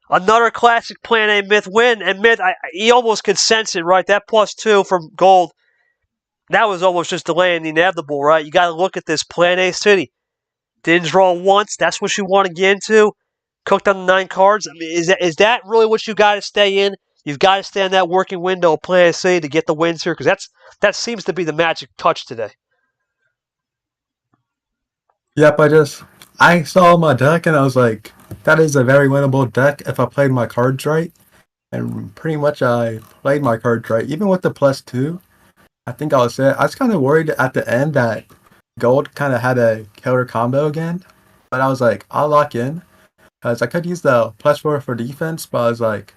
Another classic Plan A Myth win. And Myth, he almost could sense it, right? That +2 from Gold. That was almost just delaying the inevitable, right? You got to look at this Plan A City. Didn't draw once. That's what you want to get into. Cooked on the 9 cards. I mean, is that really what you got to stay in? You've got to stay in that working window of Plan A City to get the wins here, because that seems to be the magic touch today. Yep, I saw my deck and I was like, that is a very winnable deck if I played my cards right. And pretty much I played my cards right. Even with the +2, I think I was kind of worried at the end that Gold kind of had a killer combo again. But I was like, I'll lock in. Because I could use the +4 for defense, but I was like,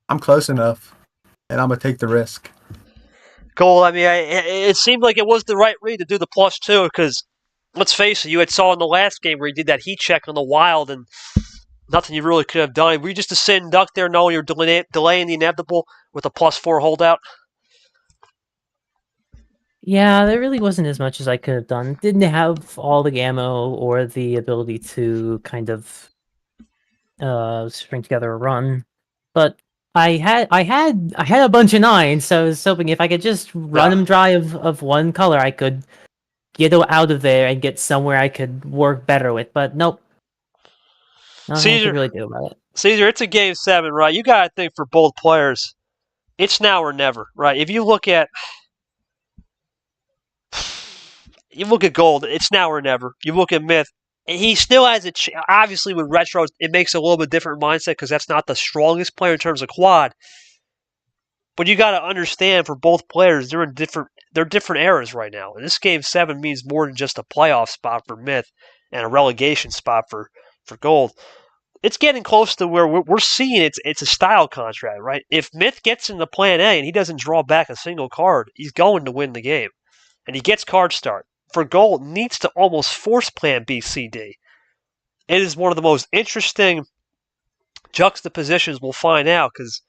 I'm close enough. And I'm going to take the risk. Gold, I mean, it seemed like it was the right read to do the +2 because, let's face it, you had saw in the last game where he did that heat check on the Wild and nothing you really could have done. Were you just a sit and duck there knowing you're delaying the inevitable with a +4 holdout? Yeah, there really wasn't as much as I could have done. Didn't have all the ammo or the ability to kind of string together a run. But I had a bunch of 9s, so I was hoping if I could just run them dry of one color, I could get out of there and get somewhere I could work better with. But nope. Nothing I could really do about it. Caesar, it's a game 7, right? You got to think for both players, it's now or never, right? If you look at Gold, it's now or never. You look at Myth, he still has obviously with retros, it makes a little bit different mindset because that's not the strongest player in terms of quad. But you got to understand for both players, they're different eras right now. And this game 7 means more than just a playoff spot for Myth and a relegation spot for Gold. It's getting close to where we're seeing it's a style contract, right? If Myth gets into Plan A and he doesn't draw back a single card, he's going to win the game. And he gets card start. For Gold, needs to almost force Plan B, C, D. It is one of the most interesting juxtapositions we'll find out because,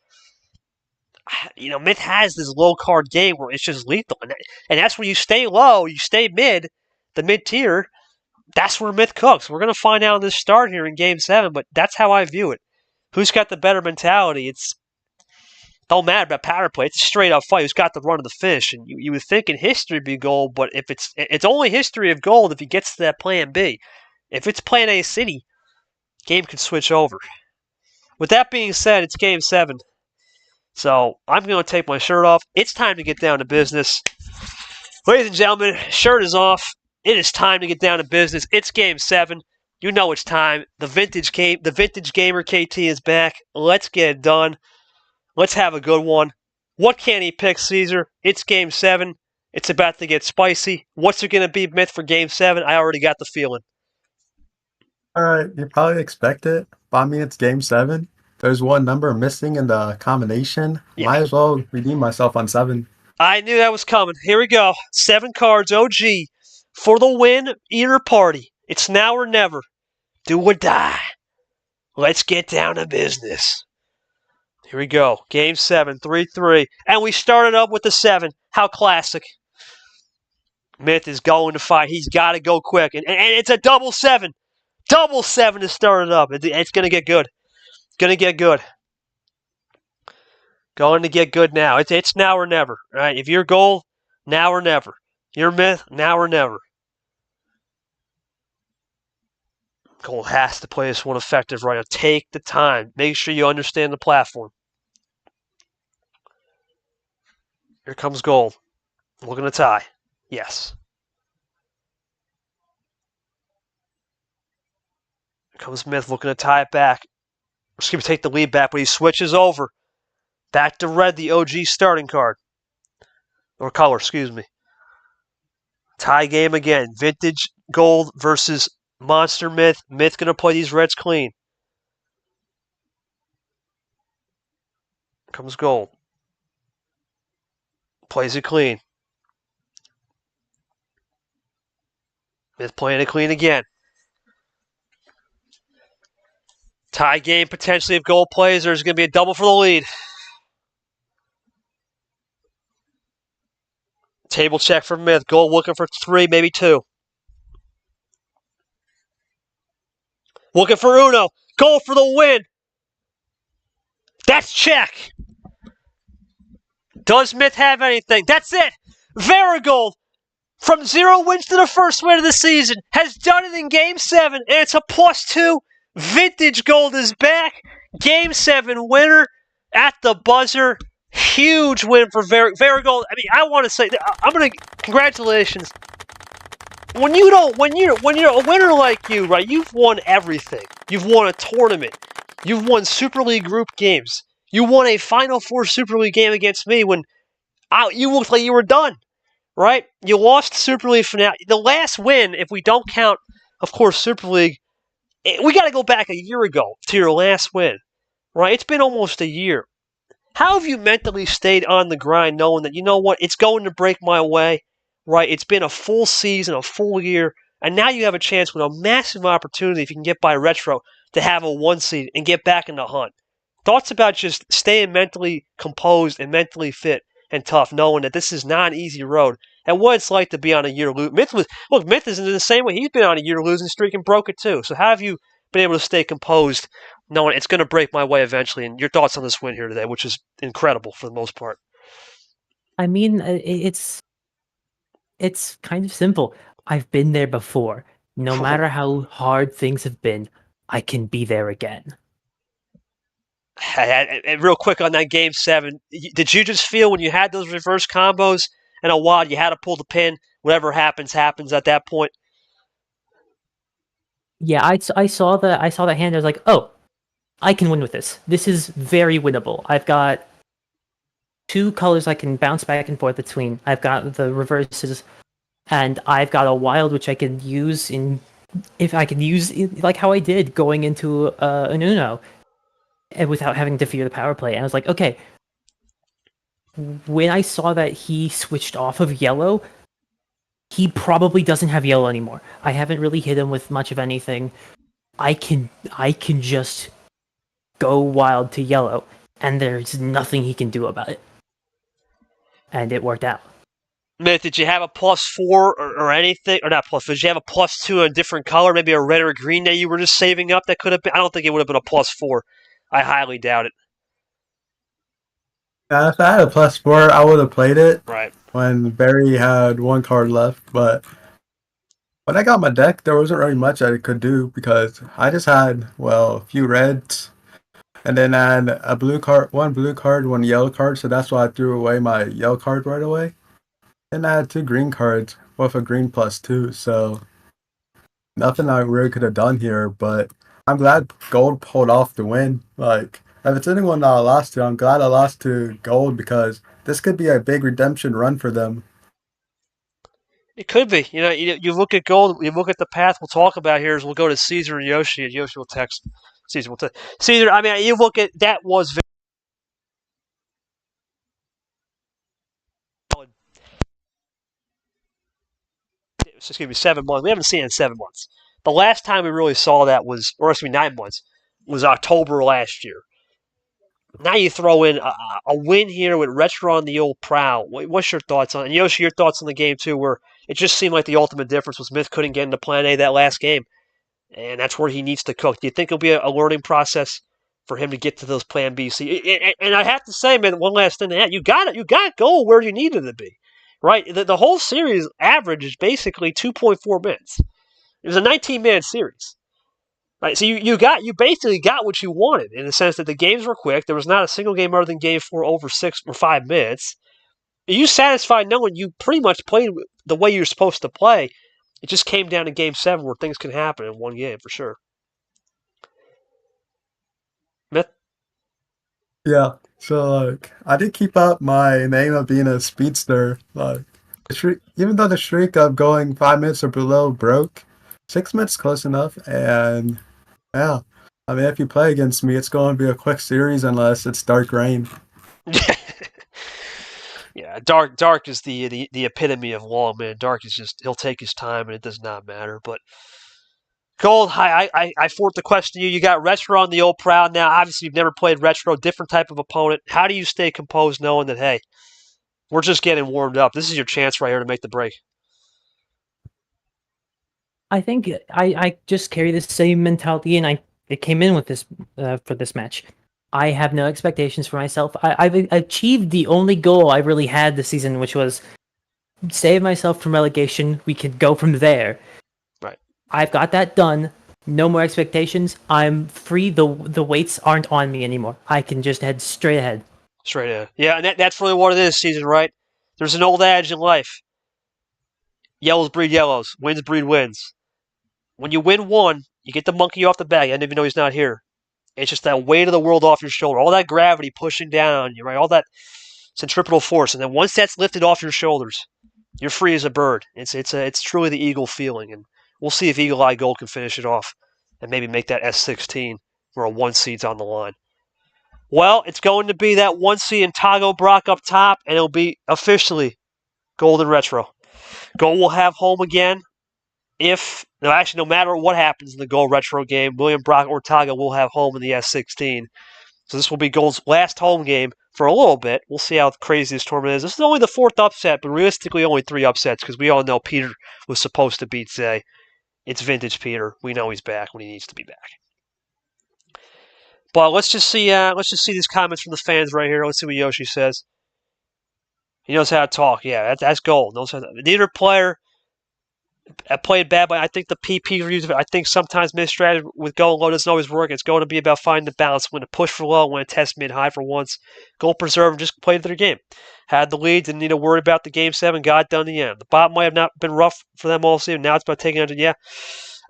Myth has this low card game where it's just lethal. And that's where you stay low, you stay mid, the mid tier. That's where Myth cooks. We're going to find out in this start here in Game 7, but that's how I view it. Who's got the better mentality? Don't matter about power play. It's a straight up fight. Who's got the run of the finish? And you would think in history it'd be gold, but if it's only history of gold if he gets to that plan B. If it's plan A City, game can switch over. With that being said, it's game 7. So I'm going to take my shirt off. It's time to get down to business. Ladies and gentlemen, shirt is off. It is time to get down to business. It's game 7. You know it's time. The vintage gamer KT is back. Let's get it done. Let's have a good one. What can he pick, Caesar? It's game 7. It's about to get spicy. What's it going to be, Myth, for game 7? I already got the feeling. All right, you probably expect it, but I mean, it's game 7. There's one number missing in the combination. Yeah. Might as well redeem myself on 7. I knew that was coming. Here we go. 7 cards, OG. For the win, either party. It's now or never. Do or die. Let's get down to business. Here we go. Game 7, 3-3. And we started up with the 7. How classic. Myth is going to fight. He's got to go quick. And it's a double 7. Double 7 to start it up. It's going to get good. It's going to get good. Going to get good now. It's now or never. All right? If you're gold, now or never. Your Myth, now or never. Gold has to play this one effective right now. Take the time. Make sure you understand the platform. Here comes Gold. Looking to tie. Yes. Here comes Myth looking to tie it back. Excuse me, take the lead back, but he switches over. Back to red, the OG starting card. Or color, excuse me. Tie game again. Vintage Gold versus Monster Myth. Myth going to play these reds clean. Comes Gold. Plays it clean. Myth playing it clean again. Tie game potentially if Gold plays. There's going to be a double for the lead. Table check for Myth. Gold looking for 3, maybe 2. Looking for Uno. Gold for the win. That's check. Does Myth have anything? That's it. Varigold, from 0 wins to the first win of the season, has done it in Game 7, and it's a +2. Vintage Gold is back. Game 7 winner at the buzzer. Huge win for Varigold. I mean, I want to say, congratulations. When you're a winner like you, right? You've won everything. You've won a tournament. You've won Super League group games. You won a Final Four Super League game against me when you looked like you were done, right? You lost Super League finale. The last win, if we don't count, of course, Super League, we got to go back a year ago to your last win, right? It's been almost a year. How have you mentally stayed on the grind knowing that, you know what, it's going to break my way, right? It's been a full season, a full year, and now you have a chance with a massive opportunity, if you can get by Retro, to have a 1 seed and get back in the hunt. Thoughts about just staying mentally composed and mentally fit and tough, knowing that this is not an easy road, and what it's like to be on a year losing. Myth is in the same way. He's been on a year losing streak and broke it too. So how have you been able to stay composed, knowing it's going to break my way eventually? And your thoughts on this win here today, which is incredible for the most part. I mean, it's kind of simple. I've been there before. No matter how hard things have been, I can be there again. And real quick on that Game 7, did you just feel when you had those reverse combos and a wad, you had to pull the pin, whatever happens at that point? Yeah, I saw the hand. I was like, oh, I can win with this. This is very winnable. I've got 2 colors I can bounce back and forth between. I've got the reverses, and I've got a wild which I can use like how I did going into an Uno, and without having to fear the power play. And I was like, okay. When I saw that he switched off of yellow, he probably doesn't have yellow anymore. I haven't really hit him with much of anything. I can just go wild to yellow, and there's nothing he can do about it. And it worked out. Myth, did you have a +4 or anything? Or not +4, did you have a +2 in a different color? Maybe a red or a green that you were just saving up that could have been? I don't think it would have been a +4. I highly doubt it. If I had a +4, I would have played it Right. when Barry had one card left. But when I got my deck, there wasn't really much I could do because I just had, well, a few reds and then I had a blue card, one yellow card. So that's why I threw away my yellow card right away. And I had 2 green cards with a green +2. So nothing I really could have done here. But I'm glad gold pulled off the win. Like, if it's anyone that I lost to, I'm glad I lost to gold because this could be a big redemption run for them. It could be. You look at gold, you look at the path we'll talk about here is we'll go to Caesar and Yoshi, and Yoshi will text. Caesar will text. Caesar, I mean, you look at that was valid. Excuse me, 7 months. We haven't seen it in 7 months. The last time we really saw that was, or excuse me, 9 months, was October last year. Now you throw in a win here with Retro on the old prow. What's your thoughts on it? And Yoshi, your thoughts on the game too, where it just seemed like the ultimate difference was Myth couldn't get into Plan A that last game. And that's where he needs to cook. Do you think it'll be a learning process for him to get to those Plan B, C? And I have to say, man, one last thing to add, you got to go where you needed to be, right? The whole series average is basically 2.4 minutes. It was a 19-man series, right? So you basically got what you wanted in the sense that the games were quick. There was not a single game other than game 4 over 6 or 5 minutes. Are you satisfied knowing you pretty much played the way you're supposed to play? It just came down to game 7 where things can happen in one game for sure. Myth? Yeah. So like, I did keep up my name of being a speedster. Like, even though the streak of going 5 minutes or below broke, 6 minutes close enough. And yeah, I mean, if you play against me, it's going to be a quick series unless it's Dark Rain. Yeah, Dark is the epitome of long, man. Dark is just he'll take his time and it does not matter. But Gold, I forward the question to you. You got Retro on the old proud now. Obviously, you've never played Retro, different type of opponent. How do you stay composed knowing that, hey, we're just getting warmed up? This is your chance right here to make the break. I think I just carry the same mentality, and it came in with this for this match. I have no expectations for myself. I've achieved the only goal I really had this season, which was save myself from relegation. We could go from there. Right. I've got that done. No more expectations. I'm free. The weights aren't on me anymore. I can just head straight ahead. Straight ahead. Yeah, and that's really what it is, season, right? There's an old adage in life. Yellows breed yellows. Wins breed wins. When you win one, you get the monkey off the back. I didn't even know he's not here. It's just that weight of the world off your shoulder. All that gravity pushing down on you, right? All that centripetal force. And then once that's lifted off your shoulders, you're free as a bird. It's truly the eagle feeling. And we'll see if Eagle Eye Gold can finish it off and maybe make that S16 where a 1 seed's on the line. Well, it's going to be that 1 seed in Tago Brock up top, and it'll be officially Golden Retro. Gold will have home again. No matter what happens in the Gold Retro game, William Brock or Tago will have home in the S16. So this will be Gold's last home game for a little bit. We'll see how crazy this tournament is. This is only the 4th upset, but realistically only 3 upsets because we all know Peter was supposed to beat Zay. It's vintage Peter. We know he's back when he needs to be back. But let's just see these comments from the fans right here. Let's see what Yoshi says. He knows how to talk. Yeah, that's gold. Neither player played bad, but I think the PP reviews of it, I think sometimes mid-strategy with going low doesn't always work. It's going to be about finding the balance. When to push for low, when to test mid-high for once. Goal preserve and just played their game. Had the lead, didn't need to worry about the game 7, got done in the end. The bottom might have not been rough for them all season. Now it's about taking it. Yeah.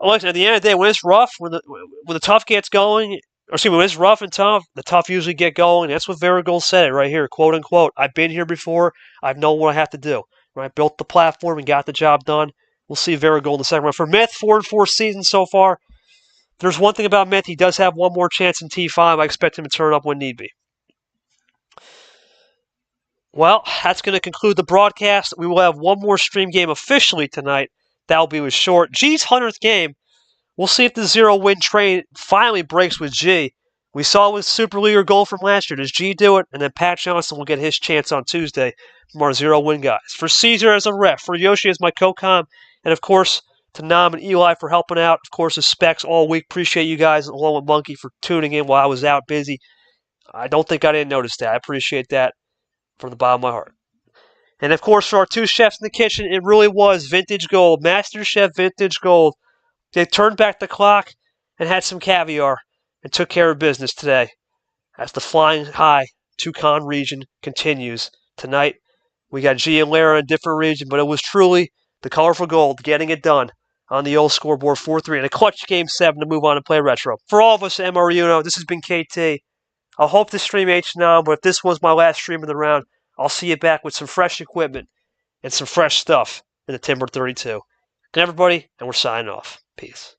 Look, at the end of the day, when it's rough, when the tough gets going, when it's rough and tough, the tough usually get going. That's what Varigold said right here, quote unquote. I've been here before. I've known what I have to do. Right? Built the platform and got the job done. We'll see Varigold in the second round. For Myth, 4-4 seasons so far. There's one thing about Myth. He does have one more chance in T5. I expect him to turn up when need be. Well, that's going to conclude the broadcast. We will have one more stream game officially tonight. That'll be with Short. G's 100th game. We'll see if the 0-win trade finally breaks with G. We saw with Super Leaguer Gold from last year. Does G do it? And then Pat Johnson will get his chance on Tuesday from our 0-win guys. For Caesar as a ref, for Yoshi as my co-com, and of course to Nam and Eli for helping out. Of course, the specs all week. Appreciate you guys along with Monkey for tuning in while I was out busy. I don't think I didn't notice that. I appreciate that. from the bottom of my heart. And of course, for our two chefs in the kitchen, it really was vintage gold, Master Chef vintage gold. They turned back the clock and had some caviar and took care of business today as the flying high TOUCAN region continues. Tonight, we got G and Lara in a different region, but it was truly the colorful gold getting it done on the old scoreboard 4-3 and a clutch Game 7 to move on and play retro. For all of us at MRE Uno, this has been KT. I hope this stream H now, but if this was my last stream of the round, I'll see you back with some fresh equipment and some fresh stuff in the Timber 32. Good everybody, and we're signing off. Peace.